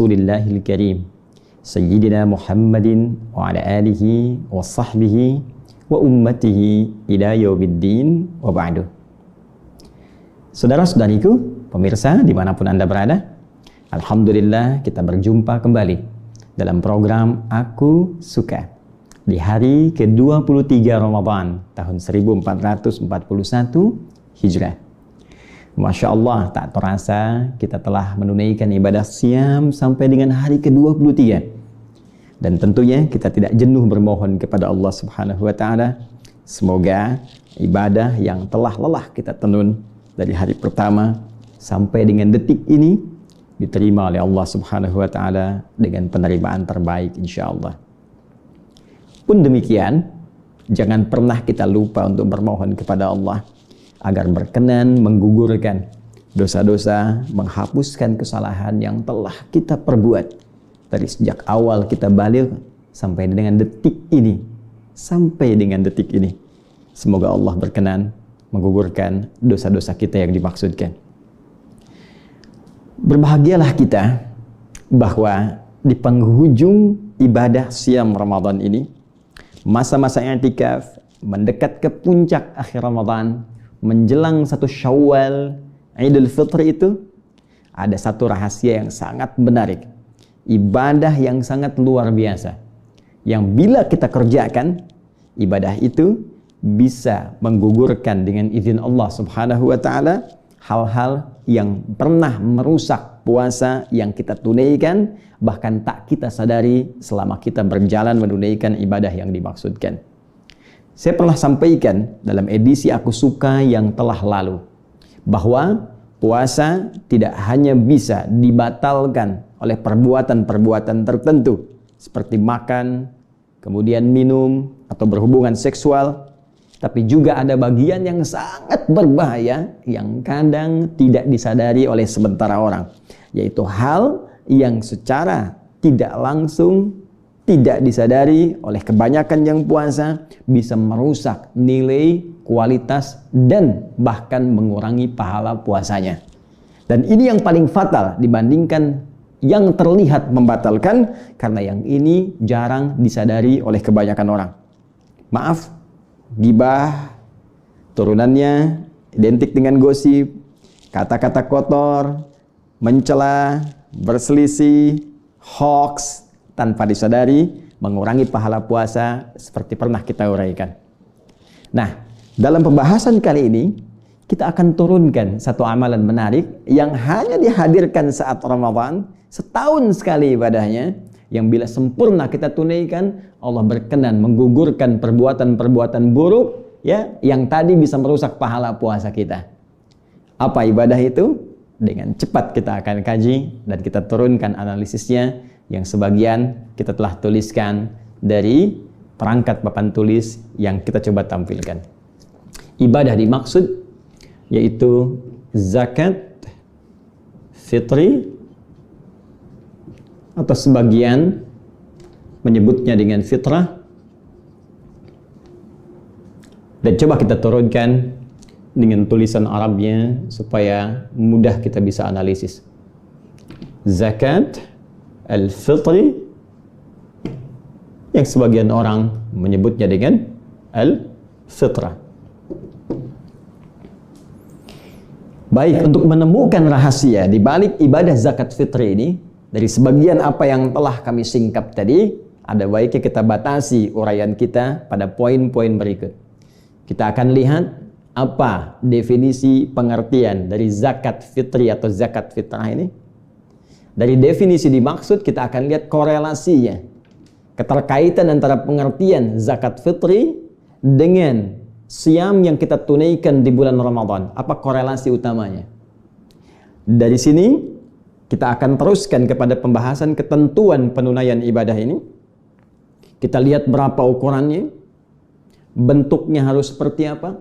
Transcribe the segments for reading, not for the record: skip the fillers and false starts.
Rasulillahil Karim Sayyidina Muhammadin wa ala alihi wa sahbihi wa ummatihi ila yaumiddin wa ba'du. Saudara-saudariku, pemirsa dimanapun Anda berada, alhamdulillah kita berjumpa kembali dalam program Aku Suka di hari ke-23 Ramadan tahun 1441 Hijrah. Masya Allah, tak terasa kita telah menunaikan ibadah siam sampai dengan hari ke-23. Dan tentunya kita tidak jenuh bermohon kepada Allah Subhanahu wa Ta'ala. Semoga ibadah yang telah lelah kita tenun dari hari pertama sampai dengan detik ini diterima oleh Allah Subhanahu wa Ta'ala dengan penerimaan terbaik insya Allah. Pun demikian, jangan pernah kita lupa untuk bermohon kepada Allah agar berkenan menggugurkan dosa-dosa, menghapuskan kesalahan yang telah kita perbuat dari sejak awal kita balik sampai dengan detik ini. Semoga Allah berkenan menggugurkan dosa-dosa kita yang dimaksudkan. Berbahagialah kita bahwa di penghujung ibadah siam Ramadan ini, masa-masa i'tikaf mendekat ke puncak akhir Ramadan, menjelang 1 Syawal, Idul Fitri itu ada satu rahasia yang sangat menarik, ibadah yang sangat luar biasa, yang bila kita kerjakan, ibadah itu bisa menggugurkan dengan izin Allah Subhanahu wa Ta'ala hal-hal yang pernah merusak puasa yang kita tunaikan, bahkan tak kita sadari selama kita berjalan menunaikan ibadah yang dimaksudkan. Saya pernah sampaikan dalam edisi Aku Suka yang telah lalu bahwa puasa tidak hanya bisa dibatalkan oleh perbuatan-perbuatan tertentu seperti makan, kemudian minum atau berhubungan seksual, tapi juga ada bagian yang sangat berbahaya yang kadang tidak disadari oleh sementara orang, yaitu hal yang secara tidak langsung, tidak disadari oleh kebanyakan yang puasa bisa merusak nilai, kualitas, dan bahkan mengurangi pahala puasanya. Dan ini yang paling fatal dibandingkan yang terlihat membatalkan, karena yang ini jarang disadari oleh kebanyakan orang. Maaf, gibah, turunannya identik dengan gosip, kata-kata kotor, mencela, berselisih, hoax, tanpa disadari mengurangi pahala puasa seperti pernah kita uraikan. Nah, dalam pembahasan kali ini kita akan turunkan satu amalan menarik yang hanya dihadirkan saat Ramadan, setahun sekali ibadahnya, yang bila sempurna kita tunaikan, Allah berkenan menggugurkan perbuatan-perbuatan buruk ya yang tadi bisa merusak pahala puasa kita. Apa ibadah itu? Dengan cepat kita akan kaji dan kita turunkan analisisnya, yang sebagian kita telah tuliskan dari perangkat papan tulis yang kita coba tampilkan. Ibadah dimaksud yaitu zakat fitri, atau sebagian menyebutnya dengan fitrah. Dan coba kita turunkan dengan tulisan Arabnya supaya mudah kita bisa analisis. Zakat al-fitri, yang sebagian orang menyebutnya dengan al-fitrah. Baik, untuk menemukan rahasia di balik ibadah zakat fitri ini, dari sebagian apa yang telah kami singkap tadi, ada baiknya kita batasi uraian kita pada poin-poin berikut. Kita akan lihat apa definisi pengertian dari zakat fitri atau zakat fitrah ini. Dari definisi dimaksud kita akan lihat korelasinya, keterkaitan antara pengertian zakat fitri dengan siam yang kita tunaikan di bulan Ramadan. Apa korelasi utamanya? Dari sini kita akan teruskan kepada pembahasan ketentuan penunaian ibadah ini. Kita lihat berapa ukurannya, bentuknya harus seperti apa,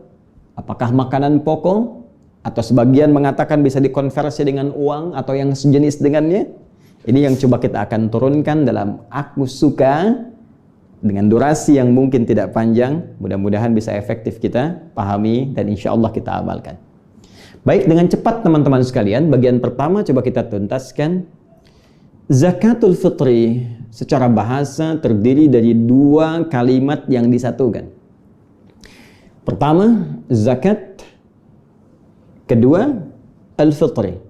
apakah makanan pokok, atau sebagian mengatakan bisa dikonversi dengan uang atau yang sejenis dengannya. Ini yang coba kita akan turunkan dalam Aku Suka dengan durasi yang mungkin tidak panjang. Mudah-mudahan bisa efektif kita pahami dan insya Allah kita amalkan. Baik, dengan cepat teman-teman sekalian, bagian pertama coba kita tuntaskan. Zakatul fitri secara bahasa terdiri dari dua kalimat yang disatukan. Pertama, zakat. Kedua, al-fitri.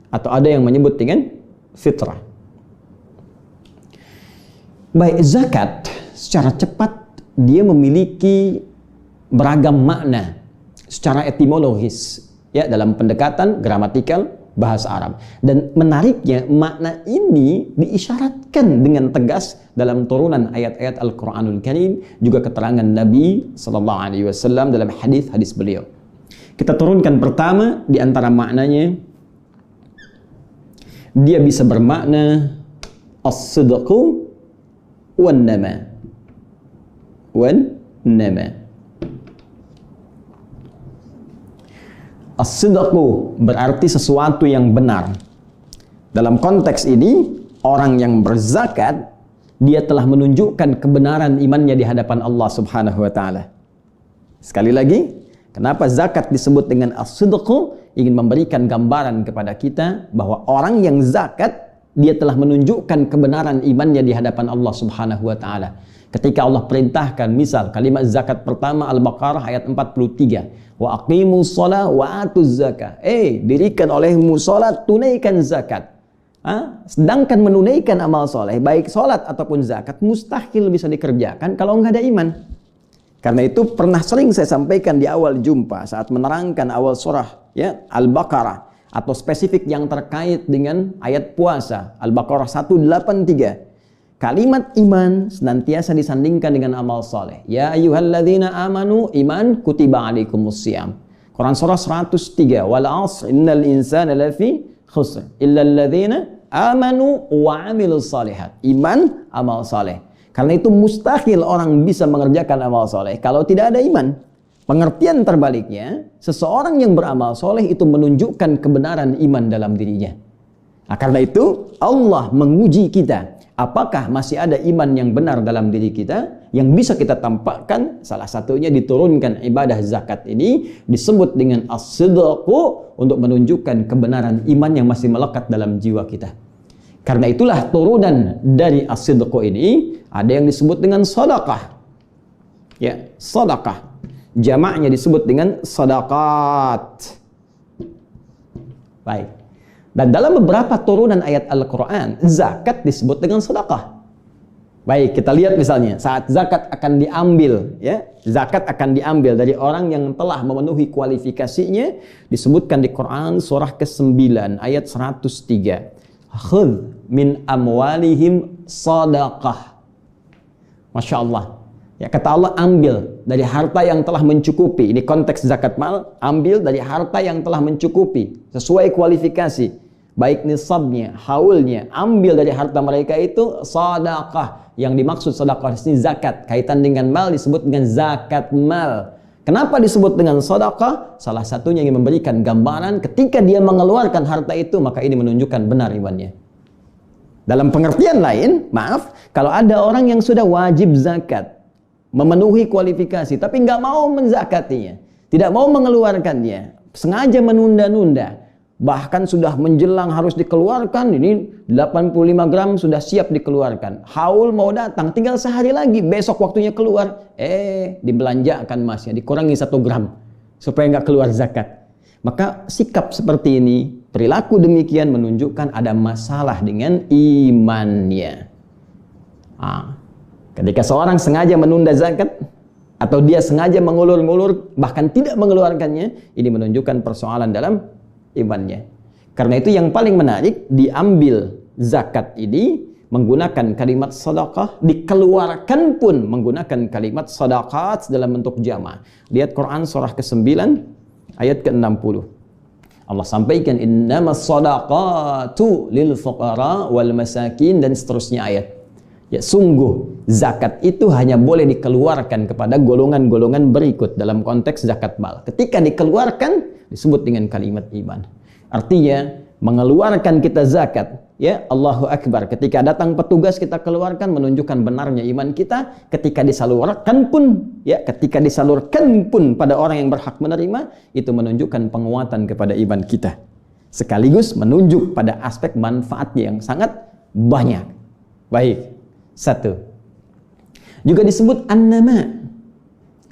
Atau ada yang menyebut dengan fitrah. Baik, zakat secara cepat dia memiliki beragam makna secara etimologis, ya, dalam pendekatan gramatikal bahasa Arab. Dan menariknya, makna ini diisyaratkan dengan tegas dalam turunan ayat-ayat Al-Quranul Karim, juga keterangan Nabi SAW dalam hadis-hadis beliau. Kita turunkan pertama di antara maknanya, dia bisa bermakna as-sidqu wan nama. Wan nama. As-sidqu berarti sesuatu yang benar. Dalam konteks ini, orang yang berzakat, dia telah menunjukkan kebenaran imannya di hadapan Allah Subhanahu wa taala. Sekali lagi, kenapa zakat disebut dengan as-sidqu? Ingin memberikan gambaran kepada kita bahwa orang yang zakat, dia telah menunjukkan kebenaran imannya di hadapan Allah Subhanahu wa taala. Ketika Allah perintahkan, misal kalimat zakat pertama Al-Baqarah ayat 43, wa aqimus shalah wa atuz zakah. Dirikan olehmu salat, tunaikan zakat. Sedangkan menunaikan amal soleh, baik salat ataupun zakat, mustahil bisa dikerjakan kalau nggak ada iman. Karena itu pernah sering saya sampaikan di awal jumpa saat menerangkan awal surah, ya, Al-Baqarah, atau spesifik yang terkait dengan ayat puasa, Al-Baqarah 183. Kalimat iman senantiasa disandingkan dengan amal soleh. Ya ayyuhalladzina amanu, iman, kutiba alaikumussyam. Quran surah 103. Wal 'asr innal insana lafi khusr illal ladzina amanu wa 'amilus shalihat. Iman, amal soleh. Karena itu mustahil orang bisa mengerjakan amal soleh kalau tidak ada iman. Pengertian terbaliknya, seseorang yang beramal soleh itu menunjukkan kebenaran iman dalam dirinya. Nah, karena itu Allah menguji kita. Apakah masih ada iman yang benar dalam diri kita yang bisa kita tampakkan? Salah satunya diturunkan ibadah zakat ini disebut dengan as-sidqu untuk menunjukkan kebenaran iman yang masih melekat dalam jiwa kita. Karena itulah turunan dari as-sidqu ini ada yang disebut dengan sedekah. Ya, sedekah. Jamaknya disebut dengan sedaqat. Baik. Dan dalam beberapa turunan ayat Al-Quran, zakat disebut dengan sedekah. Baik, kita lihat misalnya, saat zakat akan diambil, ya, zakat akan diambil dari orang yang telah memenuhi kualifikasinya, disebutkan di Quran surah ke-9 ayat 103. Khudh min amwalihim sadaqah. Masya Allah. Ya, kata Allah, ambil dari harta yang telah mencukupi. Ini konteks zakat mal, ambil dari harta yang telah mencukupi sesuai kualifikasi. Baik nisabnya, haulnya, ambil dari harta mereka itu sedekah. Yang dimaksud sedekah di sini zakat. Kaitan dengan mal disebut dengan zakat mal. Kenapa disebut dengan sedekah? Salah satunya yang memberikan gambaran ketika dia mengeluarkan harta itu, maka ini menunjukkan benar imannya. Dalam pengertian lain, maaf, kalau ada orang yang sudah wajib zakat, memenuhi kualifikasi, tapi nggak mau menzakatinya, tidak mau mengeluarkannya, sengaja menunda-nunda, bahkan sudah menjelang harus dikeluarkan, ini 85 gram sudah siap dikeluarkan, haul mau datang, tinggal sehari lagi, besok waktunya keluar, dibelanjakan masnya, dikurangi 1 gram, supaya nggak keluar zakat. Maka sikap seperti ini, perilaku demikian menunjukkan ada masalah dengan imannya. Ketika seorang sengaja menunda zakat, atau dia sengaja mengulur-ngulur, bahkan tidak mengeluarkannya, ini menunjukkan persoalan dalam imannya. Karena itu yang paling menarik, diambil zakat ini menggunakan kalimat sedekah, dikeluarkan pun menggunakan kalimat sedaqat dalam bentuk jama'. Lihat Quran surah ke-9 ayat ke-60. Allah sampaikan innamas sadaqatu lil fuqara wal masakin, dan seterusnya ayat. Ya, sungguh zakat itu hanya boleh dikeluarkan kepada golongan-golongan berikut dalam konteks zakat mal. Ketika dikeluarkan disebut dengan kalimat iman. Artinya mengeluarkan kita zakat, ya, Allahu Akbar. Ketika datang petugas kita keluarkan menunjukkan benarnya iman kita. Ketika disalurkan pun pada orang yang berhak menerima, itu menunjukkan penguatan kepada iman kita. sekaligus menunjuk pada aspek manfaatnya yang sangat banyak. Baik, satu. Juga disebut an-nama.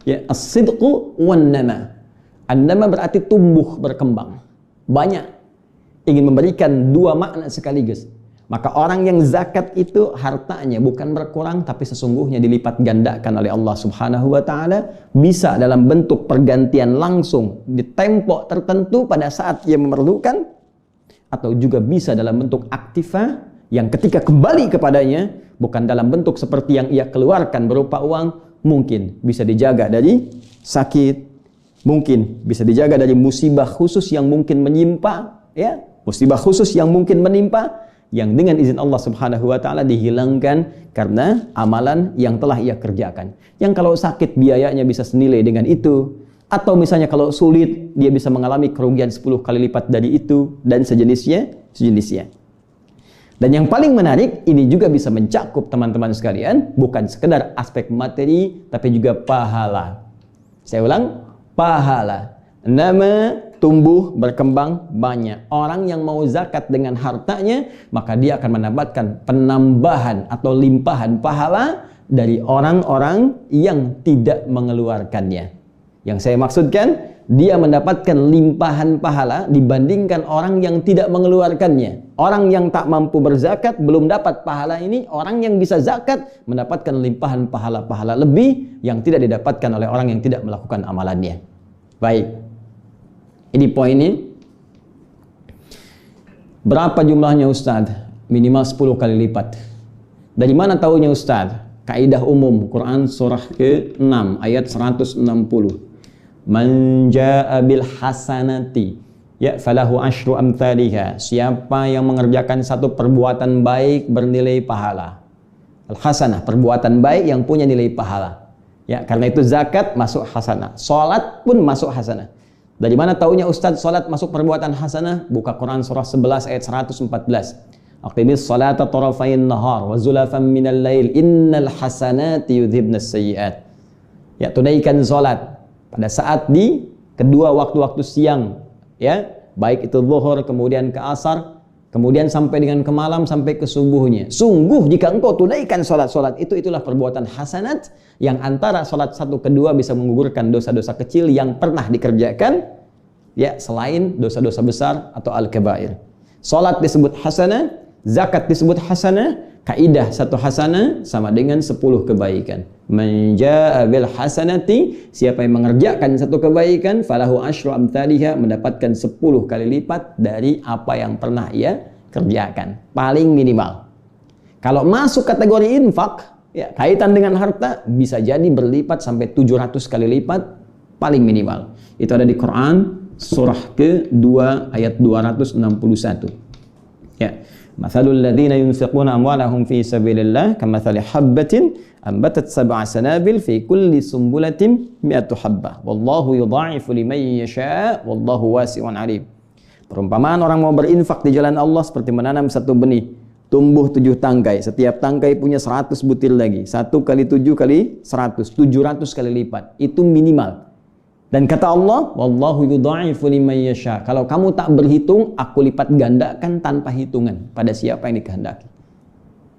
Ya, as-sidqu wan-nama. An-nama berarti tumbuh, berkembang. Banyak. Ingin memberikan dua makna sekaligus. Maka orang yang zakat itu hartanya bukan berkurang, tapi sesungguhnya dilipat gandakan oleh Allah Subhanahu wa Ta'ala, bisa dalam bentuk pergantian langsung di tempo tertentu pada saat ia memerlukan, atau juga bisa dalam bentuk aktiva yang ketika kembali kepadanya bukan dalam bentuk seperti yang ia keluarkan berupa uang, mungkin bisa dijaga dari sakit, mungkin bisa dijaga dari musibah khusus yang mungkin menimpa, ya, musibah khusus yang mungkin menimpa, yang dengan izin Allah Subhanahu wa Ta'ala dihilangkan karena amalan yang telah ia kerjakan. Yang kalau sakit biayanya bisa senilai dengan itu, atau misalnya kalau sulit dia bisa mengalami kerugian 10 kali lipat dari itu, dan sejenisnya. Dan yang paling menarik, ini juga bisa mencakup teman-teman sekalian, bukan sekedar aspek materi, tapi juga pahala. Saya ulang, pahala. Nama tumbuh, berkembang, banyak. Orang yang mau zakat dengan hartanya, maka dia akan mendapatkan penambahan atau limpahan pahala dari orang-orang yang tidak mengeluarkannya. Yang saya maksudkan, dia mendapatkan limpahan pahala dibandingkan orang yang tidak mengeluarkannya. Orang yang tak mampu berzakat belum dapat pahala ini, orang yang bisa zakat mendapatkan limpahan pahala-pahala lebih yang tidak didapatkan oleh orang yang tidak melakukan amalannya. Baik. Ini poinnya. Berapa jumlahnya Ustaz? Minimal 10 kali lipat. Dari mana tahunya Ustaz? Kaidah umum Quran surah ke-6 ayat 160. Man jaa bil hasanati ya falahu asyru amthaliha. Siapa yang mengerjakan satu perbuatan baik bernilai pahala. Al-hasanah, perbuatan baik yang punya nilai pahala. Ya, karena itu zakat masuk hasanah. Salat pun masuk hasanah. Dari mana taunya Ustaz salat masuk perbuatan hasanah? Buka Quran surah 11 ayat 114. Aqimis salata tarafayn nahar wa zulafan minal lail innal hasanati yudhibnas sayyi'at. Ya, tunaikan salat pada saat di kedua waktu-waktu siang, ya, baik itu zuhur kemudian ke asar, kemudian sampai dengan ke malam sampai ke subuhnya. Sungguh jika engkau tunaikan salat-salat itu, itulah perbuatan hasanat yang antara salat satu kedua bisa menggugurkan dosa-dosa kecil yang pernah dikerjakan, ya, selain dosa-dosa besar atau al-kabair. Salat disebut hasanah, zakat disebut hasanah, kaidah satu hasanah sama dengan 10 kebaikan. Man jaa bil hasanati, siapa yang mengerjakan satu kebaikan, falahu asyru amthaliha, mendapatkan 10 kali lipat dari apa yang pernah ia kerjakan. Paling minimal. Kalau masuk kategori infak, ya, kaitan dengan harta, bisa jadi berlipat sampai 700 kali lipat, paling minimal. Itu ada di Quran surah ke-2 ayat 261. Ya. Mathalul ladzina yunfiquna amwalahum fi sabilillah kamathali habbatin ambatat sab'a sanabil fi kulli sumbulatin mi'atu habbah wallahu yudha'ifu liman yasha' wallahu wasi'un 'alim. Perumpamaan orang mau berinfak di jalan Allah seperti menanam satu benih, tumbuh 7 tangkai, setiap tangkai punya 100 butir lagi, 1 kali 7 kali 100, 700 kali lipat, itu minimal. Dan kata Allah, wallahu yudha'ifu liman yasha. Kalau kamu tak berhitung, aku lipat gandakan tanpa hitungan pada siapa yang dikehendaki.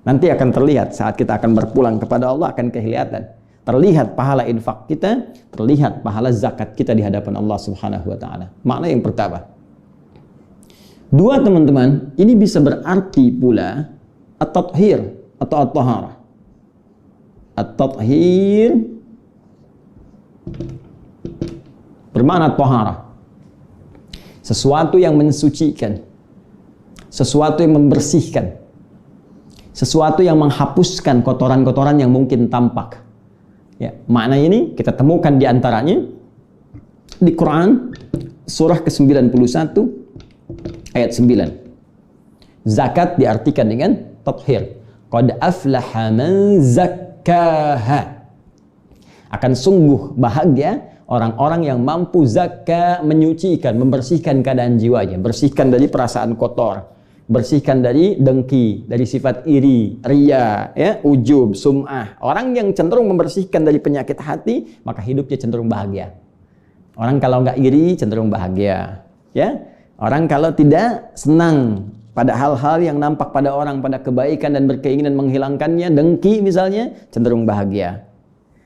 Nanti akan terlihat saat kita akan berpulang kepada Allah, akan kelihatan. Terlihat pahala infak kita, terlihat pahala zakat kita di hadapan Allah Subhanahu wa Ta'ala. Makna yang pertama. Dua, teman-teman, ini bisa berarti pula at-tathhir atau at-taharah. At-tathhir bermakna taharah. Sesuatu yang mensucikan, sesuatu yang membersihkan, sesuatu yang menghapuskan kotoran-kotoran yang mungkin tampak. Ya, makna ini kita temukan di antaranya di Quran surah ke-91 ayat 9. Zakat diartikan dengan tathhir. Qad aflaha man zakkaha. Akan sungguh bahagia orang-orang yang mampu zakat, menyucikan, membersihkan keadaan jiwanya, bersihkan dari perasaan kotor, bersihkan dari dengki, dari sifat iri, riya, ya, ujub, sum'ah. Orang yang cenderung membersihkan dari penyakit hati, maka hidupnya cenderung bahagia. Orang kalau nggak iri cenderung bahagia, ya. Orang kalau tidak senang pada hal-hal yang nampak pada orang, pada kebaikan dan berkeinginan menghilangkannya, dengki misalnya, cenderung bahagia.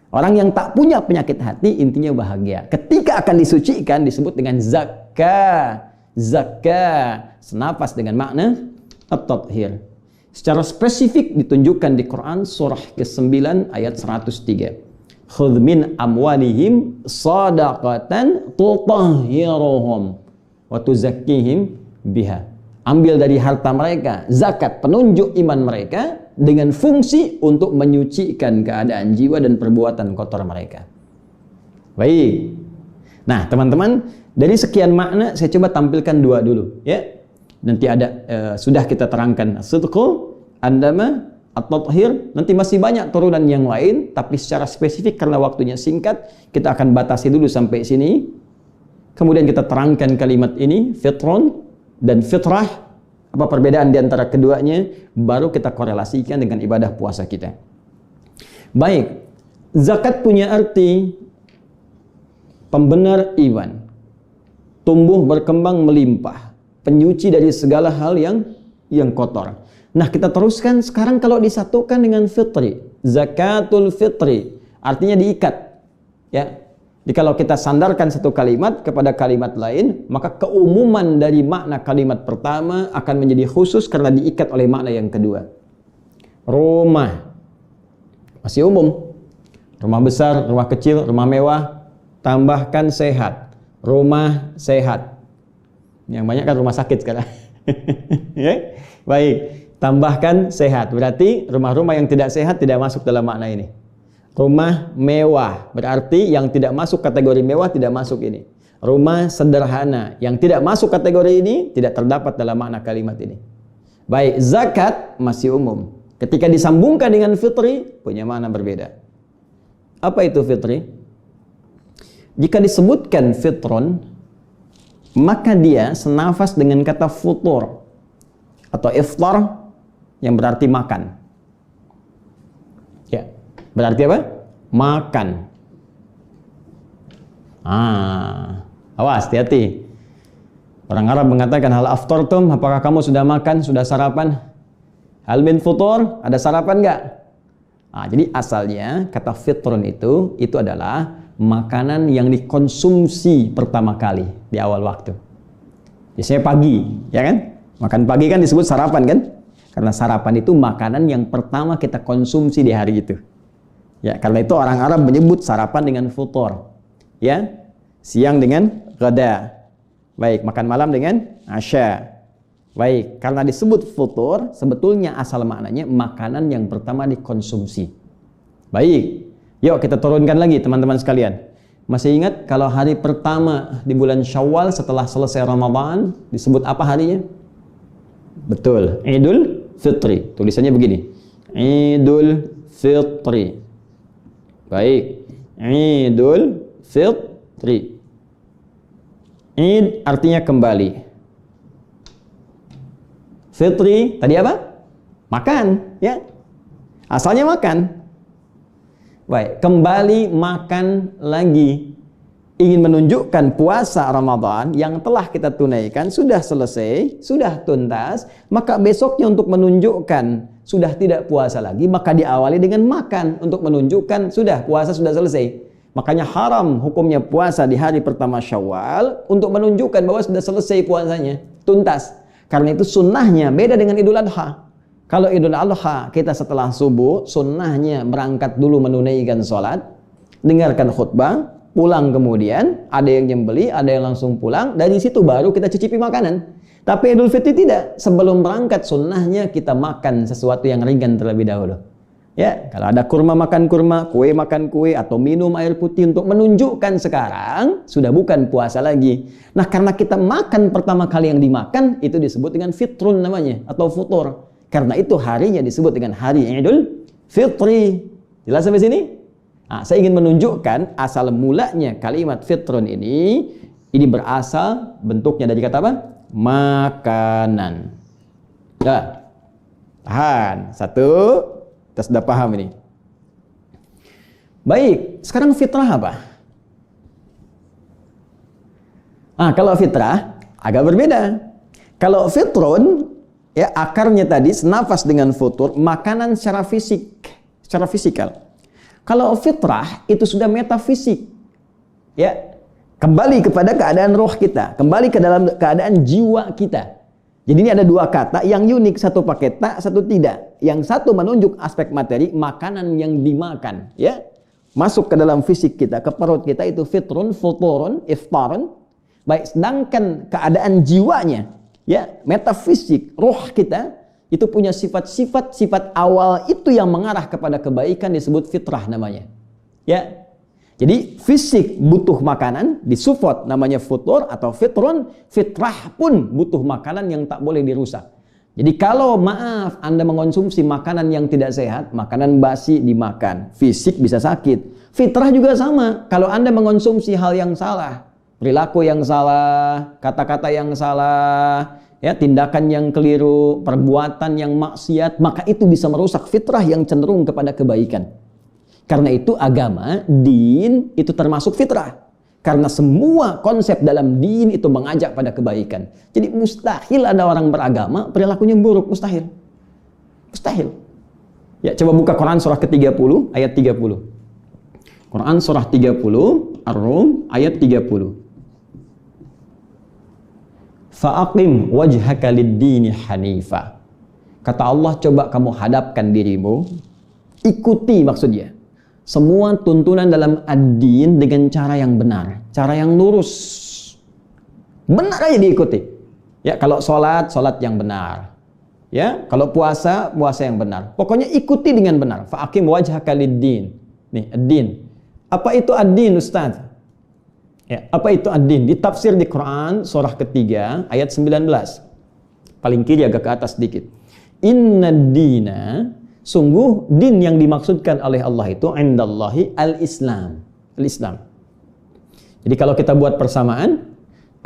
Orang yang tak punya penyakit hati, intinya bahagia. Ketika akan disucikan, disebut dengan zakah. Zakah, senafas dengan makna at-tathhir. Secara spesifik ditunjukkan di Quran surah ke-9 ayat 103. Khudh min amwalihim shadaqatan tutahhiruhum wa tuzakkihim biha. Ambil dari harta mereka zakat, penunjuk iman mereka dengan fungsi untuk menyucikan keadaan jiwa dan perbuatan kotor mereka. Baik. Nah, teman-teman, dari sekian makna saya coba tampilkan dua dulu, ya. Nanti ada sudah kita terangkan as-sidqu, andama, at-tathhir. Nanti masih banyak turunan yang lain, tapi secara spesifik karena waktunya singkat, kita akan batasi dulu sampai sini. Kemudian kita terangkan kalimat ini, fitron dan fitrah, apa perbedaan di antara keduanya, baru kita korelasikan dengan ibadah puasa kita. Baik, zakat punya arti pembenar iman, tumbuh berkembang melimpah, penyuci dari segala hal yang kotor. Nah, kita teruskan sekarang kalau disatukan dengan fitri, zakatul fitri, artinya diikat, ya. Jadi kalau kita sandarkan satu kalimat kepada kalimat lain, maka keumuman dari makna kalimat pertama akan menjadi khusus karena diikat oleh makna yang kedua. Rumah masih umum. Rumah besar, rumah kecil, rumah mewah, tambahkan sehat. Rumah sehat. Yang banyak kan rumah sakit sekarang. Ya? Baik, tambahkan sehat. Berarti rumah-rumah yang tidak sehat tidak masuk dalam makna ini. Rumah mewah, berarti yang tidak masuk kategori mewah tidak masuk ini. Rumah sederhana, yang tidak masuk kategori ini tidak terdapat dalam makna kalimat ini. Baik, zakat masih umum. Ketika disambungkan dengan fitri, punya makna berbeda. Apa itu fitri? Jika disebutkan fitron, maka dia senafas dengan kata futur atau iftar yang berarti makan. Ya, berarti apa? Makan. Awas, hati-hati. Orang Arab mengatakan hal aftartum, apakah kamu sudah makan, sudah sarapan? Hal min futur, ada sarapan enggak? Jadi asalnya kata fitrun itu adalah makanan yang dikonsumsi pertama kali di awal waktu. Biasanya pagi, ya kan? Makan pagi kan disebut sarapan kan? Karena sarapan itu makanan yang pertama kita konsumsi di hari itu. Ya, karena itu orang Arab menyebut sarapan dengan futur. Ya, siang dengan ghada. Baik, makan malam dengan asya. Baik, karena disebut futur, sebetulnya asal maknanya makanan yang pertama dikonsumsi. Baik, yuk kita turunkan lagi teman-teman sekalian. Masih ingat kalau hari pertama di bulan Syawal setelah selesai Ramadan disebut apa harinya? Betul, Idul Fitri. Tulisannya begini, Idul Fitri. Baik, Idul Fitri. Id artinya kembali. Fitri tadi apa? Makan, ya. Asalnya makan. Baik, kembali makan lagi. Ingin menunjukkan puasa Ramadan yang telah kita tunaikan sudah selesai, sudah tuntas, maka besoknya untuk menunjukkan sudah tidak puasa lagi, maka diawali dengan makan untuk menunjukkan sudah puasa sudah selesai. Makanya haram hukumnya puasa di hari pertama Syawal untuk menunjukkan bahwa sudah selesai puasanya, tuntas. Karena itu sunnahnya beda dengan Idul Adha. Kalau Idul Adha kita setelah subuh, sunnahnya berangkat dulu menunaikan sholat, dengarkan khutbah, pulang kemudian, ada yang nyembeli, ada yang langsung pulang, dari situ baru kita cicipi makanan. Tapi Idul Fitri tidak, sebelum berangkat sunnahnya kita makan sesuatu yang ringan terlebih dahulu. Ya, kalau ada kurma makan kurma, kue makan kue, atau minum air putih untuk menunjukkan sekarang sudah bukan puasa lagi. Nah, karena kita makan pertama kali yang dimakan itu disebut dengan fitrun namanya atau futur. Karena itu harinya disebut dengan hari Idul Fitri. Jelas sampai sini? Saya ingin menunjukkan asal mulanya kalimat fitrun ini berasal bentuknya dari kata apa? Makanan. Ya. Tahan. Satu. Kita sudah paham ini. Baik, sekarang fitrah apa? Kalau fitrah Agak berbeda. Kalau fitrun, ya akarnya tadi senafas dengan futur, makanan secara fisik, secara fisikal. Kalau fitrah itu sudah metafisik. Ya, kembali kepada keadaan roh kita, kembali ke dalam keadaan jiwa kita. Jadi ini ada dua kata yang unik, satu pakai ta, satu tidak. Yang satu menunjuk aspek materi, makanan yang dimakan, ya. Masuk ke dalam fisik kita, ke perut kita itu fitrun, futurun, iftarun. Baik, sedangkan keadaan jiwanya, ya, metafisik, roh kita itu punya sifat awal itu yang mengarah kepada kebaikan disebut fitrah namanya. Ya. Jadi fisik butuh makanan, disupport namanya futur atau fitrun, fitrah pun butuh makanan yang tak boleh dirusak. Jadi kalau maaf Anda mengonsumsi makanan yang tidak sehat, makanan basi dimakan, fisik bisa sakit. Fitrah juga sama, kalau Anda mengonsumsi hal yang salah, perilaku yang salah, kata-kata yang salah, ya, tindakan yang keliru, perbuatan yang maksiat, maka itu bisa merusak fitrah yang cenderung kepada kebaikan. Karena itu agama, din itu termasuk fitrah. Karena semua konsep dalam din itu mengajak pada kebaikan. Jadi mustahil ada orang beragama perilakunya buruk, mustahil. Mustahil. Ya, coba buka Quran surah ke-30 ayat 30. Quran surah 30 Ar-Rum ayat 30. Fa'aqim wajhaka lid-dini hanifa. Kata Allah, coba kamu hadapkan dirimu, ikuti maksudnya semua tuntunan dalam ad-din dengan cara yang benar, cara yang lurus. Benar aja diikuti. Ya, kalau sholat yang benar. Ya, kalau puasa yang benar. Pokoknya ikuti dengan benar. Fa'aqim wajhaka lid-din. Nih, ad-din. Apa itu ad-din, Ustaz? Ya, apa itu ad-din? Ditafsir di Quran surah ketiga ayat 19. Paling kiri agak ke atas sedikit. Inna dina, sungguh din yang dimaksudkan oleh Allah itu indallahi al-Islam. Al-Islam. Jadi kalau kita buat persamaan,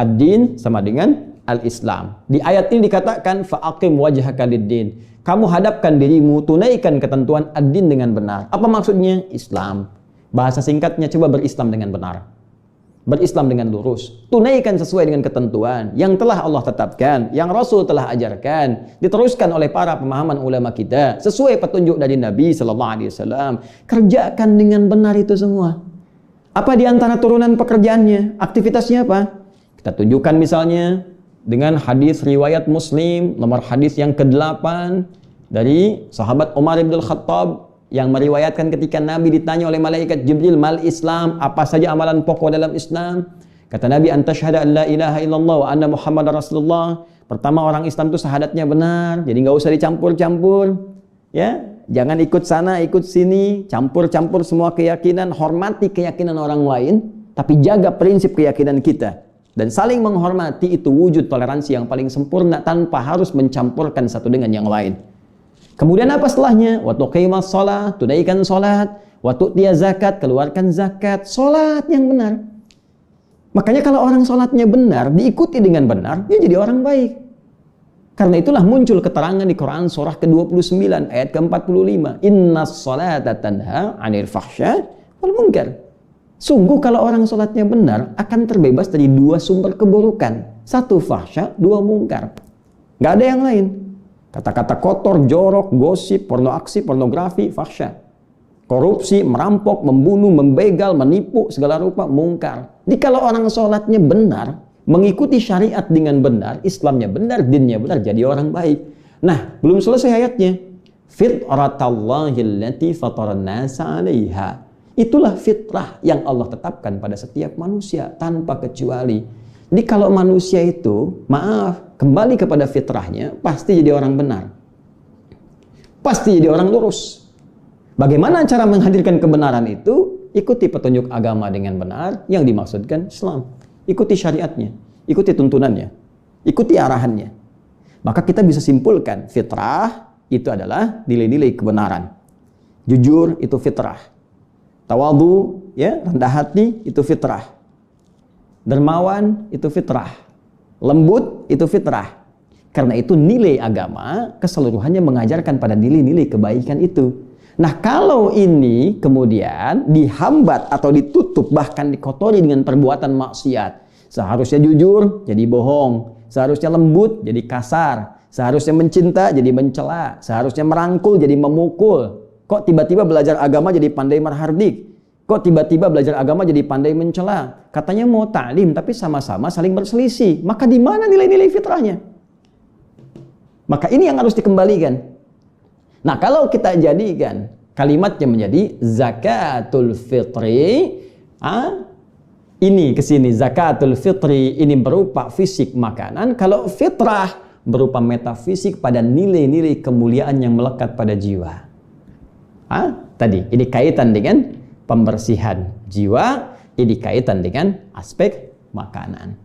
ad-din sama dengan al-Islam. Di ayat ini dikatakan fa'aqim wajhaka lid-din. Kamu hadapkan dirimu, tunaikan ketentuan ad-din dengan benar. Apa maksudnya? Islam. Bahasa singkatnya, coba berislam dengan benar. Berislam dengan lurus, tunaikan sesuai dengan ketentuan yang telah Allah tetapkan, yang Rasul telah ajarkan, diteruskan oleh para pemahaman ulama kita, sesuai petunjuk dari Nabi Sallallahu Alaihi Wasallam. Kerjakan dengan benar itu semua. Apa di antara turunan pekerjaannya? Aktivitasnya apa? Kita tunjukkan misalnya dengan hadis riwayat Muslim, nomor hadis yang ke-8 dari sahabat Umar bin Khattab, yang meriwayatkan ketika Nabi ditanya oleh malaikat Jibril, mal Islam, apa saja amalan pokok dalam Islam? Kata Nabi, anta syahada an la ilaha illallah wa anna Muhammadar Rasulullah. Pertama, orang Islam itu syahadatnya benar, jadi nggak usah dicampur-campur, ya. Jangan ikut sana, ikut sini, campur-campur semua keyakinan. Hormati keyakinan orang lain, tapi jaga prinsip keyakinan kita. Dan saling menghormati itu wujud toleransi yang paling sempurna tanpa harus mencampurkan satu dengan yang lain. Kemudian apa setelahnya? Wa tuqimas shalah, tunaikan salat, wa tu'tiya zakat, keluarkan zakat, salat yang benar. Makanya kalau orang salatnya benar, diikuti dengan benar, dia jadi orang baik. Karena itulah muncul keterangan di Quran surah ke-29 ayat ke-45. Innas salata tanha 'anil fahsya wal munkar. Sungguh kalau orang salatnya benar akan terbebas dari dua sumber keburukan. Satu fahsya, dua mungkar. Gak ada yang lain. Kata-kata kotor, jorok, gosip, pornoaksi, pornografi, fahsya. Korupsi, merampok, membunuh, membegal, menipu, segala rupa, mungkar. Jadi kalau orang sholatnya benar, mengikuti syariat dengan benar, Islamnya benar, dinnya benar, jadi orang baik. Nah, belum selesai ayatnya. Fitratallahi allati fataran nasa 'alaiha. Itulah fitrah yang Allah tetapkan pada setiap manusia tanpa kecuali. Jadi kalau manusia itu, maaf, kembali kepada fitrahnya, pasti jadi orang benar. Pasti jadi orang lurus. Bagaimana cara menghadirkan kebenaran itu? Ikuti petunjuk agama dengan benar, yang dimaksudkan Islam. Ikuti syariatnya, ikuti tuntunannya, ikuti arahannya. Maka kita bisa simpulkan, fitrah itu adalah nilai-nilai kebenaran. Jujur itu fitrah. Tawadhu, ya, rendah hati itu fitrah. Dermawan itu fitrah. Lembut itu fitrah. Karena itu nilai agama keseluruhannya mengajarkan pada nilai-nilai kebaikan itu. Nah, kalau ini kemudian dihambat atau ditutup bahkan dikotori dengan perbuatan maksiat, Seharusnya jujur jadi bohong, seharusnya lembut jadi kasar, seharusnya mencinta jadi mencela, seharusnya merangkul jadi memukul. Kok tiba-tiba belajar agama jadi pandai merhardik? Kok tiba-tiba belajar agama jadi pandai mencela? Katanya mau ta'lim tapi sama-sama saling berselisih. Maka di mana nilai-nilai fitrahnya? Maka ini yang harus dikembalikan. Nah, kalau kita jadikan kalimatnya menjadi zakatul fitri, ini kesini zakatul fitri ini berupa fisik makanan. Kalau fitrah berupa metafisik pada nilai-nilai kemuliaan yang melekat pada jiwa. Tadi ini kaitan dengan pembersihan jiwa, ini kaitan dengan aspek makanan.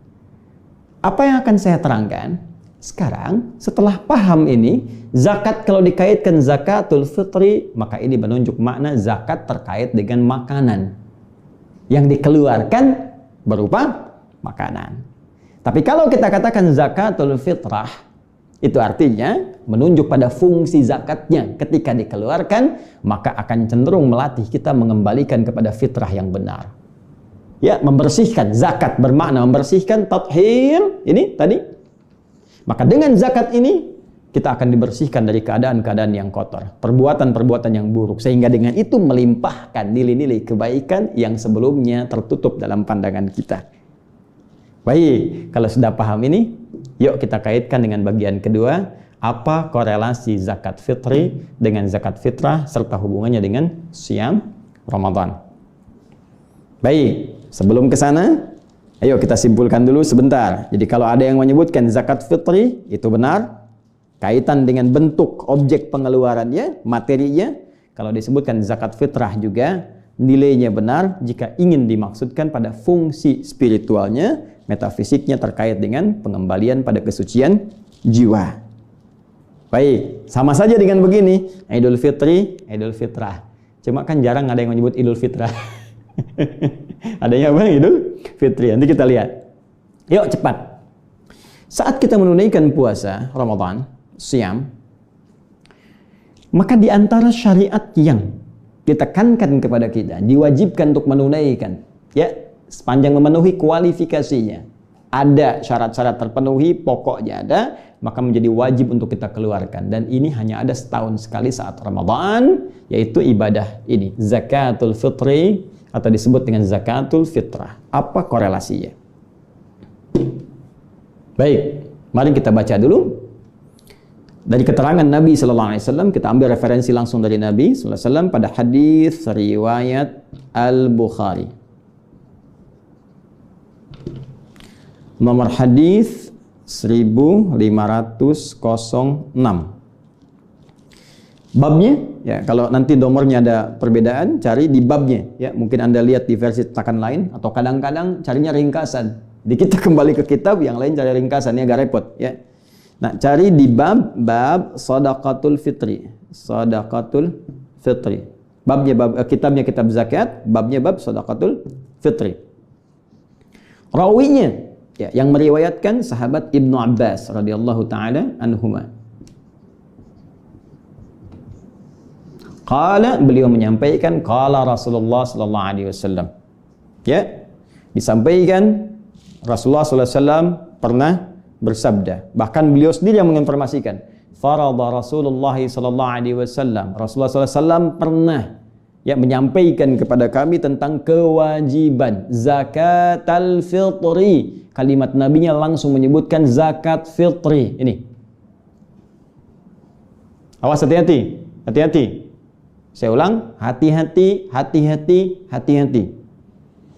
Apa yang akan saya terangkan sekarang setelah paham ini, zakat kalau dikaitkan zakatul fitri, maka ini menunjuk makna zakat terkait dengan makanan yang dikeluarkan berupa makanan. Tapi kalau kita katakan zakatul fitrah, itu artinya menunjuk pada fungsi zakatnya. Ketika dikeluarkan, maka akan cenderung melatih kita mengembalikan kepada fitrah yang benar. Ya, membersihkan. Zakat bermakna membersihkan, tathhir ini tadi. Maka dengan zakat ini kita akan dibersihkan dari keadaan-keadaan yang kotor, perbuatan-perbuatan yang buruk, sehingga dengan itu melimpahkan nilai-nilai kebaikan yang sebelumnya tertutup dalam pandangan kita. Baik, kalau sudah paham ini, yuk kita kaitkan dengan bagian kedua, apa korelasi zakat fitri dengan zakat fitrah serta hubungannya dengan siam Ramadan. Baik, sebelum ke sana, ayo kita simpulkan dulu sebentar. Jadi kalau ada yang menyebutkan zakat fitri, itu benar. Kaitan dengan bentuk objek pengeluarannya, materinya. Kalau disebutkan zakat fitrah juga, nilainya benar jika ingin dimaksudkan pada fungsi spiritualnya, metafisiknya terkait dengan pengembalian pada kesucian jiwa. Baik, sama saja dengan begini, Idul Fitri, Idul Fitrah. Cuma kan jarang ada yang menyebut Idul Fitrah. Adanya apa? Idul Fitri. Nanti kita lihat. Yuk cepat. Saat kita menunaikan puasa Ramadan, siam, maka di antara syariat yang ditekankan kepada kita, diwajibkan untuk menunaikan, ya, sepanjang memenuhi kualifikasinya, ada syarat-syarat terpenuhi, pokoknya ada, maka menjadi wajib untuk kita keluarkan. Dan ini hanya ada setahun sekali saat Ramadan, yaitu ibadah ini, zakatul fitri, atau disebut dengan zakatul fitrah. Apa korelasinya? Baik, mari kita baca dulu. Dari keterangan Nabi Sallallahu Alaihi Wasallam, kita ambil referensi langsung dari Nabi Sallallahu Alaihi Wasallam pada hadis riwayat Al-Bukhari. Nomor hadis 1506. Babnya, ya kalau nanti nomornya ada perbedaan, cari di babnya. Ya, mungkin Anda lihat di versi cetakan lain, atau kadang-kadang carinya ringkasan. Jadi kita kembali ke kitab, yang lain cari ringkasan, ini agak repot. Ya. Nah, cari di bab Shadaqatul Fitri. Shadaqatul Fitri. Babnya kitabnya kitab zakat, babnya bab Shadaqatul Fitri. Rawinya, ya, yang meriwayatkan sahabat Ibnu Abbas radhiyallahu taala anhuma. Qala, beliau menyampaikan, qala Rasulullah sallallahu alaihi wasallam. Ya, disampaikan Rasulullah sallallahu alaihi wasallam pernah bersabda. Bahkan beliau sendiri yang menginformasikan. Farada Rasulullah sallallahu alaihi wasallam. Rasulullah sallallahu alaihi wasallam pernah menyampaikan kepada kami tentang kewajiban zakatul fitri. Kalimat nabinya langsung menyebutkan zakat fitri. Ini. Awas, hati-hati. Hati-hati. Saya ulang, hati-hati, hati-hati, hati-hati.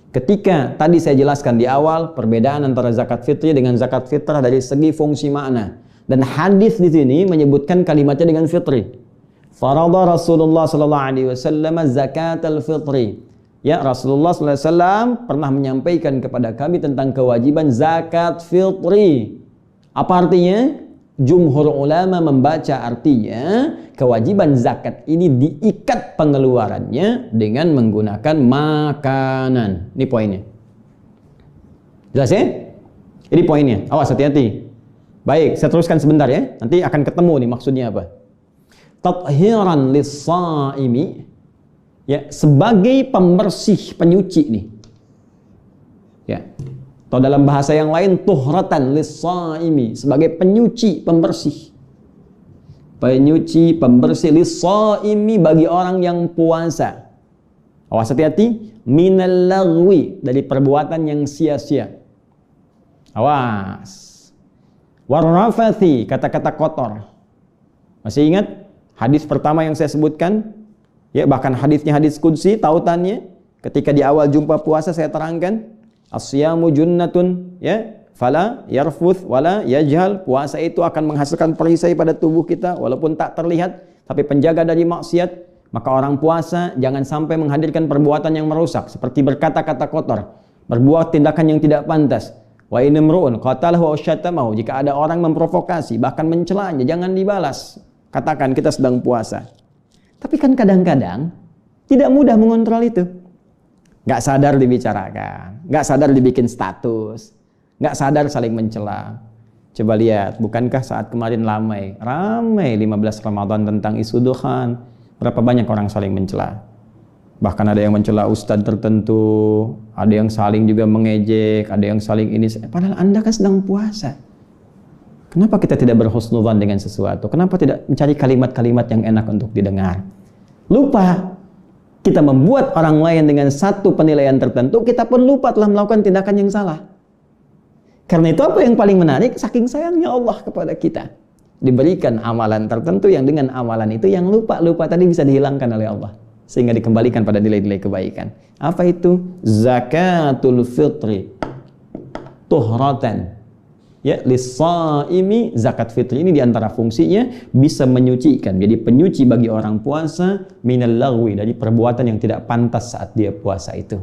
Ketika tadi saya jelaskan di awal perbedaan antara zakat fitri dengan zakat fitrah dari segi fungsi makna, dan hadis di sini menyebutkan kalimatnya dengan fitri. Farada Rasulullah sallallahu alaihi wasallam zakatul fitri. Ya, Rasulullah sallallahu alaihi wasallam pernah menyampaikan kepada kami tentang kewajiban zakat fitri. Apa artinya? Jumhur ulama membaca artinya kewajiban zakat ini diikat pengeluarannya dengan menggunakan makanan. Ini poinnya. Jelas ya? Ini poinnya. Awas, hati-hati. Baik, saya teruskan sebentar ya. Nanti akan ketemu nih maksudnya apa. Tathiran lis-shaimi, ya, sebagai pembersih, penyuci nih. Ya. Atau dalam bahasa yang lain, tuhratan lis-shaimi, sebagai penyuci, pembersih. Penyuci, pembersih lis-shaimi, bagi orang yang puasa. Awas, hati-hati, minal lagwi, dari perbuatan yang sia-sia. Awas. Warrafathi, kata-kata kotor. Masih ingat hadis pertama yang saya sebutkan? Ya, bahkan hadisnya hadis qudsi, tautannya ketika di awal jumpa puasa saya terangkan, as-siyamu junnatun, ya, fala yarfuth wala yajhal. Puasa itu akan menghasilkan perisai pada tubuh kita walaupun tak terlihat, tapi penjaga dari maksiat. Maka orang puasa jangan sampai menghadirkan perbuatan yang merusak, seperti berkata-kata kotor, berbuat tindakan yang tidak pantas. Wa in imru'un qatalahu aw syatamahu, jika ada orang memprovokasi bahkan mencelanya, jangan dibalas. Katakan kita sedang puasa. Tapi kan kadang-kadang tidak mudah mengontrol itu. Nggak sadar dibicarakan, nggak sadar dibikin status, nggak sadar saling mencela. Coba lihat, bukankah saat kemarin ramai 15 Ramadan tentang isu dukhan? Berapa banyak orang saling mencela? Bahkan ada yang mencela ustadz tertentu, ada yang saling juga mengejek, ada yang saling ini. Padahal Anda kan sedang puasa. Kenapa kita tidak berhusnudzan dengan sesuatu? Kenapa tidak mencari kalimat-kalimat yang enak untuk didengar? Lupa. Kita membuat orang lain dengan satu penilaian tertentu, kita pun lupa telah melakukan tindakan yang salah. Karena itu apa yang paling menarik? Saking sayangnya Allah kepada kita, diberikan amalan tertentu yang dengan amalan itu yang lupa-lupa tadi bisa dihilangkan oleh Allah, sehingga dikembalikan pada nilai-nilai kebaikan. Apa itu? Zakatul fitri tuhratan, ya, lis-shaimi. Zakat fitri ini diantara fungsinya bisa menyucikan, jadi penyuci bagi orang puasa, minal lagwi, dari perbuatan yang tidak pantas saat dia puasa itu.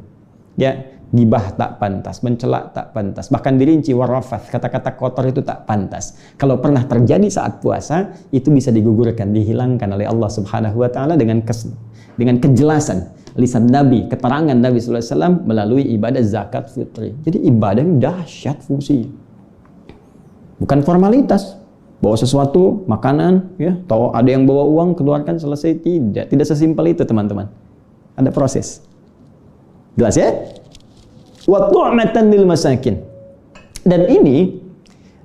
Ya, gibah tak pantas, mencela tak pantas, bahkan dirinci warrafath, kata-kata kotor itu tak pantas. Kalau pernah terjadi saat puasa, itu bisa digugurkan, dihilangkan oleh Allah Subhanahu wa taala dengan kejelasan lisan Nabi, keterangan Nabi sallallahu alaihi wasallam melalui ibadah zakat fitri. Jadi ibadah ini dahsyat fungsinya. Bukan formalitas, bawa sesuatu, makanan, ya, atau ada yang bawa uang, keluarkan, selesai. Tidak sesimpel itu, teman-teman. Ada proses. Jelas ya? Wa tu'matan lil masakin. Dan ini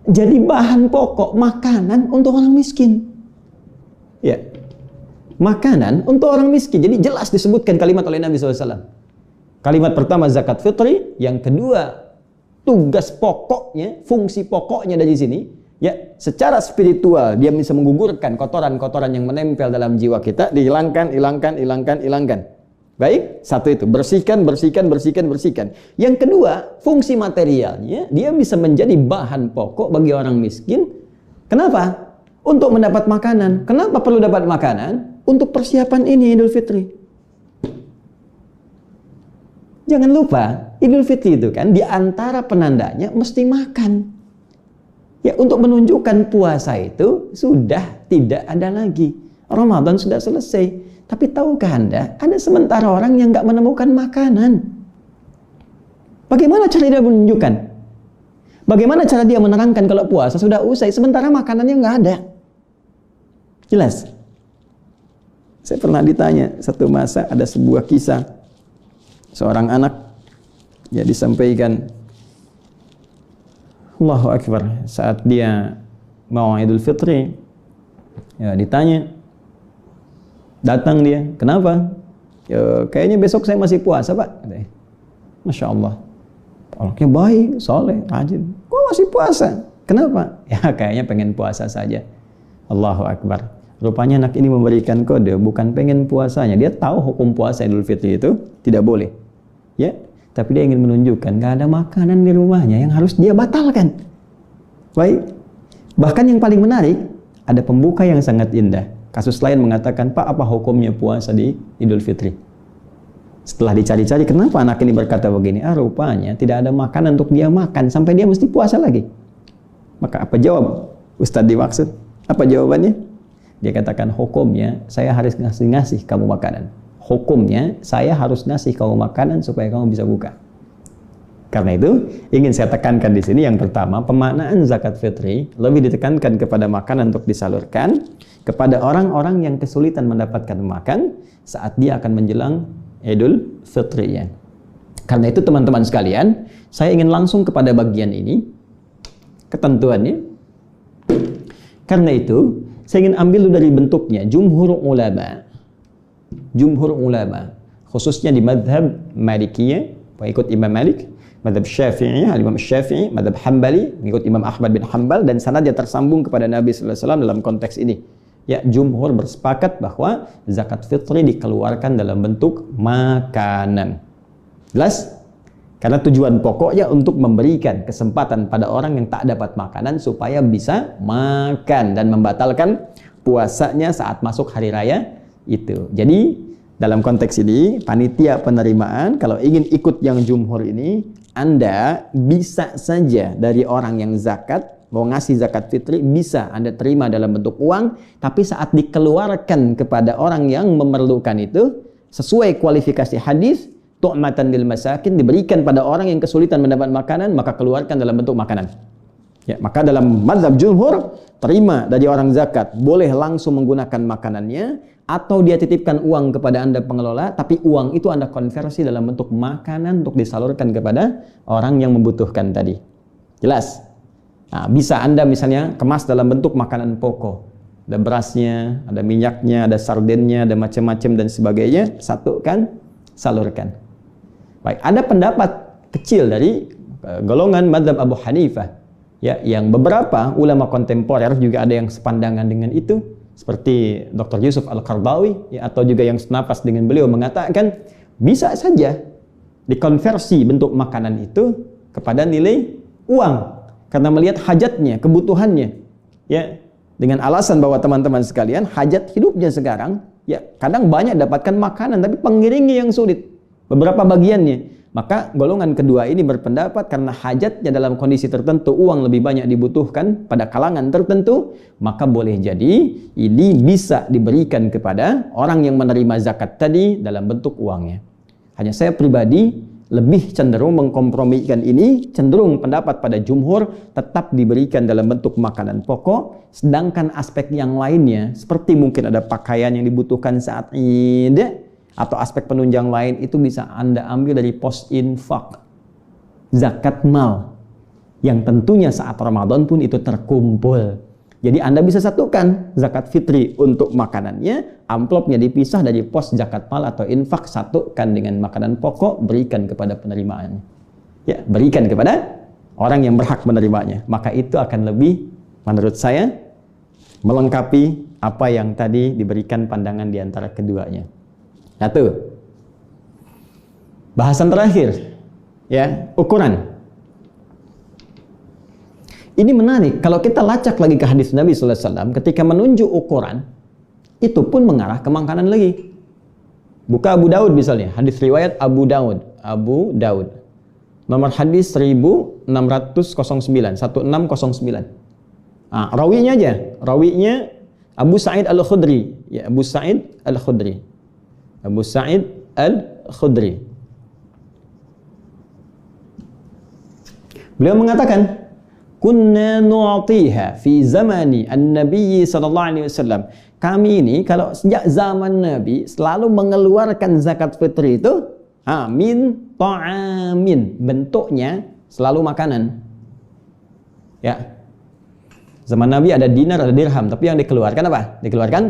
jadi bahan pokok makanan untuk orang miskin. Ya. Makanan untuk orang miskin. Jadi jelas disebutkan kalimat oleh Nabi SAW. Kalimat pertama zakat fitri, yang kedua tugas pokoknya, fungsi pokoknya dari sini, ya, secara spiritual dia bisa menggugurkan kotoran-kotoran yang menempel dalam jiwa kita, dihilangkan, hilangkan. Baik, satu itu, bersihkan. Yang kedua, fungsi materialnya, dia bisa menjadi bahan pokok bagi orang miskin. Kenapa? Untuk mendapat makanan. Kenapa perlu dapat makanan? Untuk persiapan ini, Idul Fitri. Jangan lupa, Idul Fitri itu kan, di antara penandanya mesti makan. Ya, untuk menunjukkan puasa itu sudah tidak ada lagi. Ramadan sudah selesai. Tapi tahukah Anda, ada sementara orang yang nggak menemukan makanan. Bagaimana cara dia menunjukkan? Bagaimana cara dia menerangkan kalau puasa sudah usai, sementara makanannya nggak ada? Jelas? Saya pernah ditanya, satu masa ada sebuah kisah. Seorang anak, ya, disampaikan, Allahu Akbar, saat dia mau Idul Fitri, ya, ditanya, datang dia, kenapa? Ya, kayaknya besok saya masih puasa, Pak. Masya Allah, orangnya baik, soleh, rajin. Kok masih puasa? Kenapa? Ya, kayaknya pengen puasa saja. Allahu Akbar. Rupanya anak ini memberikan kode, bukan pengen puasanya. Dia tahu hukum puasa Idul Fitri itu tidak boleh, ya. Tapi dia ingin menunjukkan gak ada makanan di rumahnya yang harus dia batalkan. Baik. Bahkan yang paling menarik, ada pembuka yang sangat indah. Kasus lain mengatakan, Pak, apa hukumnya puasa di Idul Fitri? Setelah dicari-cari, kenapa anak ini berkata begini? Rupanya tidak ada makanan untuk dia makan, sampai dia mesti puasa lagi. Maka apa jawab Ustadz dimaksud? Apa jawabannya? Dia katakan, hukumnya saya harus ngasih kamu makanan. Hukumnya saya harus ngasih kamu makanan supaya kamu bisa buka. Karena itu ingin saya tekankan di sini, yang pertama, pemaknaan zakat fitri lebih ditekankan kepada makanan untuk disalurkan kepada orang-orang yang kesulitan mendapatkan makan saat dia akan menjelang Idul Fitrinya. Karena itu teman-teman sekalian, saya ingin langsung kepada bagian ini, ketentuannya. Karena itu, saya ingin ambil dulu dari bentuknya. Jumhur ulama, khususnya di madhab Malikiyah, pengikut Imam Malik, madhab Syafi'iyah, Imam Syafi'i, madhab Hambali, mengikut Imam Ahmad bin Hanbal, dan sanadnya tersambung kepada Nabi sallallahu alaihi wasallam dalam konteks ini. Ya, jumhur bersepakat bahwa zakat fitri dikeluarkan dalam bentuk makanan. Jelas? Karena tujuan pokoknya untuk memberikan kesempatan pada orang yang tak dapat makanan supaya bisa makan dan membatalkan puasanya saat masuk hari raya itu. Jadi dalam konteks ini panitia penerimaan kalau ingin ikut yang jumhur ini, Anda bisa saja dari orang yang zakat mau ngasih zakat fitri bisa Anda terima dalam bentuk uang, tapi saat dikeluarkan kepada orang yang memerlukan itu sesuai kualifikasi hadis, tu'matan lil masakin, diberikan pada orang yang kesulitan mendapat makanan, maka keluarkan dalam bentuk makanan. Ya, maka dalam mazhab jumhur, terima dari orang zakat, boleh langsung menggunakan makanannya, atau dia titipkan uang kepada Anda pengelola, tapi uang itu Anda konversi dalam bentuk makanan untuk disalurkan kepada orang yang membutuhkan tadi. Jelas? Nah, bisa Anda misalnya kemas dalam bentuk makanan pokok. Ada berasnya, ada minyaknya, ada sardennya, ada macam-macam dan sebagainya, satukan, salurkan. Baik, ada pendapat kecil dari golongan mazhab Abu Hanifah, ya, yang beberapa ulama kontemporer juga ada yang sepandangan dengan itu, seperti Dr. Yusuf Al-Qardawi, ya, atau juga yang senapas dengan beliau mengatakan bisa saja dikonversi bentuk makanan itu kepada nilai uang karena melihat hajatnya, kebutuhannya, ya, dengan alasan bahwa teman-teman sekalian hajat hidupnya sekarang, ya, kadang banyak dapatkan makanan tapi pengiringnya yang sulit. Beberapa bagiannya. Maka golongan kedua ini berpendapat karena hajatnya dalam kondisi tertentu, uang lebih banyak dibutuhkan pada kalangan tertentu, maka boleh jadi ini bisa diberikan kepada orang yang menerima zakat tadi dalam bentuk uangnya. Hanya saya pribadi lebih cenderung mengkompromikan ini, cenderung pendapat pada jumhur tetap diberikan dalam bentuk makanan pokok, sedangkan aspek yang lainnya seperti mungkin ada pakaian yang dibutuhkan saat Id, atau aspek penunjang lain itu bisa Anda ambil dari pos infak, zakat mal, yang tentunya saat Ramadan pun itu terkumpul. Jadi Anda bisa satukan zakat fitri untuk makanannya, amplopnya dipisah dari pos zakat mal atau infak, satukan dengan makanan pokok, berikan kepada penerimaannya. Ya, berikan kepada orang yang berhak menerimanya. Maka itu akan lebih, menurut saya, melengkapi apa yang tadi diberikan pandangan di antara keduanya. Satu, bahasan terakhir, ya, ukuran. Ini menarik, kalau kita lacak lagi ke hadis Nabi sallallahu alaihi wasallam, ketika menunjuk ukuran, itu pun mengarah ke makanan lagi. Buka Abu Daud misalnya, hadis riwayat Abu Daud. Nomor hadis 1609. Nah, rawinya aja, rawinya Abu Sa'id Al-Khudri, ya, Abu Sa'id Al-Khudri. Beliau mengatakan, kunna nu'tiha fi zamani an-nabiy sallallahu alaihi wasallam. Kami ini kalau sejak zaman Nabi selalu mengeluarkan zakat fitri itu min ta'amin, bentuknya selalu makanan. Ya. Zaman Nabi ada dinar, ada dirham, tapi yang dikeluarkan apa? Dikeluarkan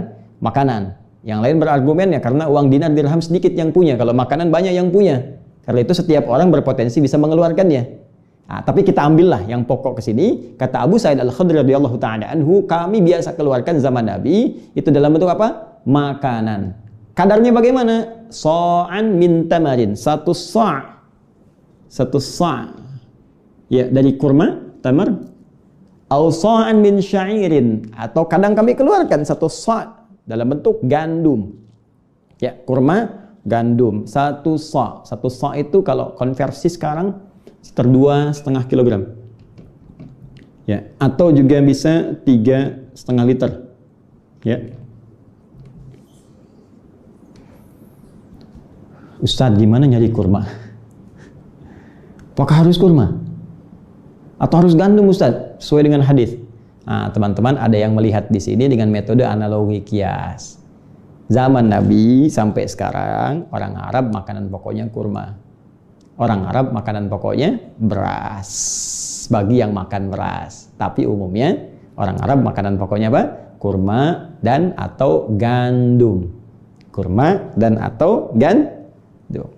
makanan. Yang lain berargumen ya karena uang dinar dirham sedikit yang punya, kalau makanan banyak yang punya. Karena itu setiap orang berpotensi bisa mengeluarkannya. Nah, tapi kita ambillah yang pokok ke sini. Kata Abu Sa'id Al-Khudri radhiyallahu ta'ala anhu, kami biasa keluarkan zaman Nabi itu dalam bentuk apa? Makanan. Kadarnya bagaimana? Sa'an min tamarin, satu sa'. Ya, dari kurma, tamar. Au sa'an min sya'irin, atau kadang kami keluarkan satu sa' dalam bentuk gandum. Ya, kurma, gandum, satu sa'. Satu sa' itu kalau konversi sekarang sekitar 2,5 kilogram. Ya, atau juga bisa 3,5 liter. Ya. Ustadz, gimana nyari kurma? Apakah harus kurma? Atau harus gandum, Ustadz? Sesuai dengan hadis. Nah, teman-teman, ada yang melihat di sini dengan metode analogi kias. Zaman Nabi sampai sekarang, orang Arab makanan pokoknya kurma. Orang Arab makanan pokoknya beras, bagi yang makan beras. Tapi umumnya orang Arab makanan pokoknya apa? Kurma dan atau gandum. Kurma dan atau gandum.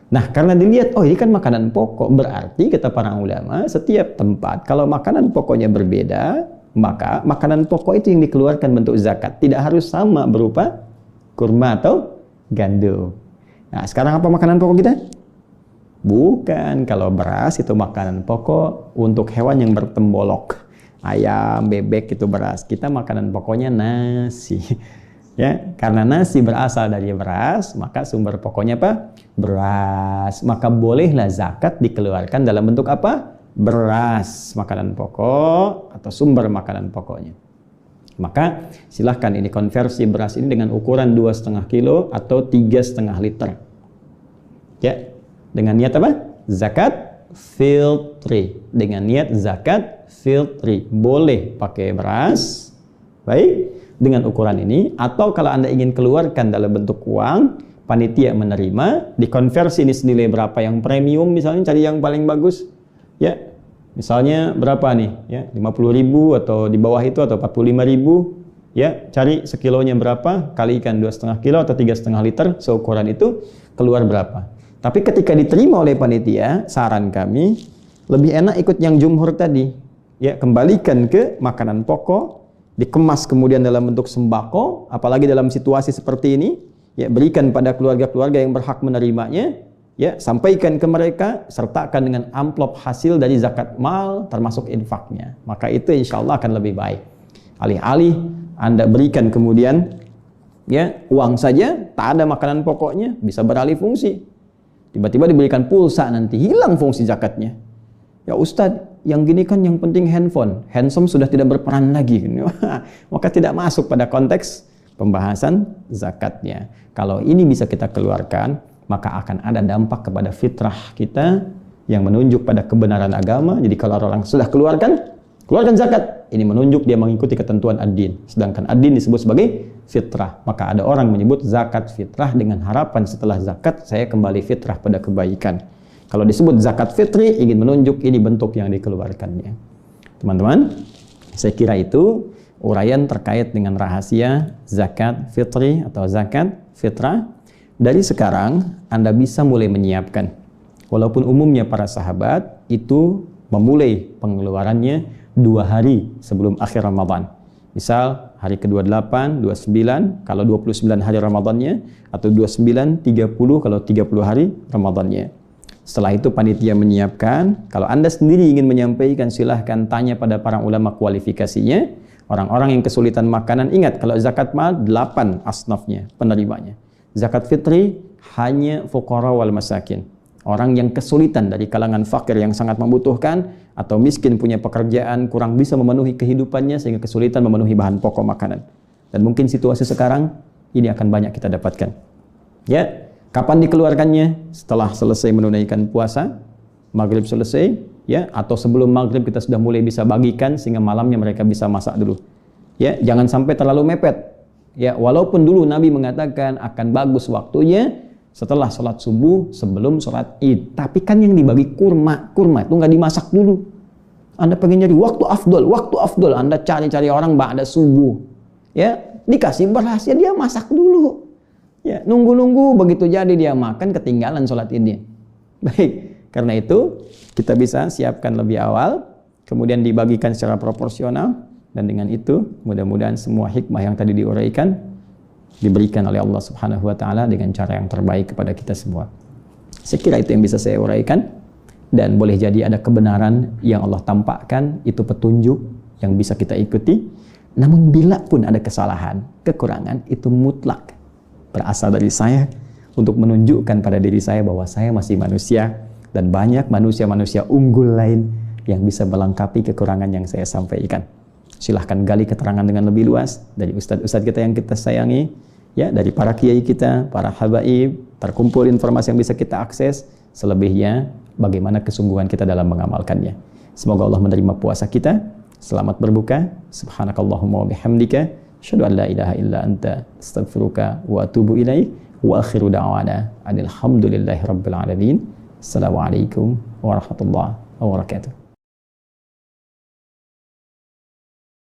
Nah, karena dilihat, oh ini kan makanan pokok, berarti kata para ulama, setiap tempat kalau makanan pokoknya berbeda, maka makanan pokok itu yang dikeluarkan bentuk zakat. Tidak harus sama berupa kurma atau gandum. Nah, sekarang apa makanan pokok kita? Bukan, kalau beras itu makanan pokok untuk hewan yang bertembolok. Ayam, bebek itu beras. Kita makanan pokoknya nasi. Ya, karena nasi berasal dari beras, maka sumber pokoknya apa? Beras. Maka bolehlah zakat dikeluarkan dalam bentuk apa? Beras, makanan pokok atau sumber makanan pokoknya. Maka silahkan ini konversi beras ini dengan ukuran 2,5 kilo atau 3,5 liter. Ya, dengan niat apa? Zakat fitri. Dengan niat zakat fitri. Boleh pakai beras, baik, dengan ukuran ini. Atau kalau Anda ingin keluarkan dalam bentuk uang, panitia menerima, dikonversi ini senilai berapa yang premium, misalnya cari yang paling bagus. Ya, misalnya berapa nih? Ya, 50.000 atau di bawah itu atau 45.000. Ya, cari sekilonya berapa, kalikan 2,5 kilo atau 3,5 liter, seukuran itu keluar berapa. Tapi ketika diterima oleh panitia, saran kami lebih enak ikut yang jumhur tadi. Ya, kembalikan ke makanan pokok, dikemas kemudian dalam bentuk sembako, apalagi dalam situasi seperti ini, ya berikan pada keluarga-keluarga yang berhak menerimanya. Ya, sampaikan ke mereka, sertakan dengan amplop hasil dari zakat mal termasuk infaknya. Maka itu insya Allah akan lebih baik. Alih-alih Anda berikan kemudian ya uang saja, tak ada makanan pokoknya, bisa beralih fungsi. Tiba-tiba diberikan pulsa, nanti hilang fungsi zakatnya. Ya Ustadz, yang gini kan yang penting handphone. Handsome sudah tidak berperan lagi. Maka tidak masuk pada konteks pembahasan zakatnya. Kalau ini bisa kita keluarkan, maka akan ada dampak kepada fitrah kita yang menunjuk pada kebenaran agama. Jadi kalau orang sudah keluarkan zakat, ini menunjuk dia mengikuti ketentuan ad-din. Sedangkan ad-din disebut sebagai fitrah. Maka ada orang menyebut zakat fitrah dengan harapan setelah zakat saya kembali fitrah pada kebaikan. Kalau disebut zakat fitri, ingin menunjuk ini bentuk yang dikeluarkannya. Teman-teman, saya kira itu uraian terkait dengan rahasia zakat fitri atau zakat fitrah. Dari sekarang, Anda bisa mulai menyiapkan. Walaupun umumnya para sahabat itu memulai pengeluarannya 2 hari sebelum akhir Ramadan. Misal, hari ke-28, 29, kalau 29 hari Ramadannya, atau 29, 30, kalau 30 hari Ramadannya. Setelah itu panitia menyiapkan. Kalau Anda sendiri ingin menyampaikan, silahkan tanya pada para ulama kualifikasinya. Orang-orang yang kesulitan makanan, ingat kalau zakat mal 8 asnafnya, penerimanya. Zakat fitri hanya fuqara wal masakin. Orang yang kesulitan dari kalangan fakir yang sangat membutuhkan atau miskin punya pekerjaan kurang bisa memenuhi kehidupannya sehingga kesulitan memenuhi bahan pokok makanan. Dan mungkin situasi sekarang ini akan banyak kita dapatkan. Ya, kapan dikeluarkannya? Setelah selesai menunaikan puasa, maghrib selesai, ya, atau sebelum maghrib kita sudah mulai bisa bagikan sehingga malamnya mereka bisa masak dulu. Ya, jangan sampai terlalu mepet. Ya, walaupun dulu Nabi mengatakan akan bagus waktunya setelah sholat subuh sebelum sholat id. Tapi kan yang dibagi kurma itu nggak dimasak dulu. Anda pengen nyari waktu afdol, Anda cari-cari orang ba'da subuh. Ya, dikasih beras ya dia masak dulu. Ya, nunggu-nunggu begitu jadi dia makan ketinggalan sholat idnya. Baik, karena itu kita bisa siapkan lebih awal, kemudian dibagikan secara proporsional. Dan dengan itu mudah-mudahan semua hikmah yang tadi diuraikan diberikan oleh Allah Subhanahu wa taala dengan cara yang terbaik kepada kita semua. Saya kira itu yang bisa saya uraikan, dan boleh jadi ada kebenaran yang Allah tampakkan, itu petunjuk yang bisa kita ikuti. Namun bila pun ada kesalahan, kekurangan, itu mutlak berasal dari saya untuk menunjukkan pada diri saya bahwa saya masih manusia dan banyak manusia-manusia unggul lain yang bisa melengkapi kekurangan yang saya sampaikan. Silahkan gali keterangan dengan lebih luas dari ustadz-ustadz kita yang kita sayangi, ya, dari para kiai kita, para habaib, terkumpul informasi yang bisa kita akses. Selebihnya, bagaimana kesungguhan kita dalam mengamalkannya. Semoga Allah menerima puasa kita. Selamat berbuka. Subhanakallahumma wa bihamdika, asyhadu an la ilaha illa anta, astaghfiruka wa atubu ilaik. Wa akhiru da'wana alhamdulillahi rabbil alamin. Assalamualaikum warahmatullahi wabarakatuh.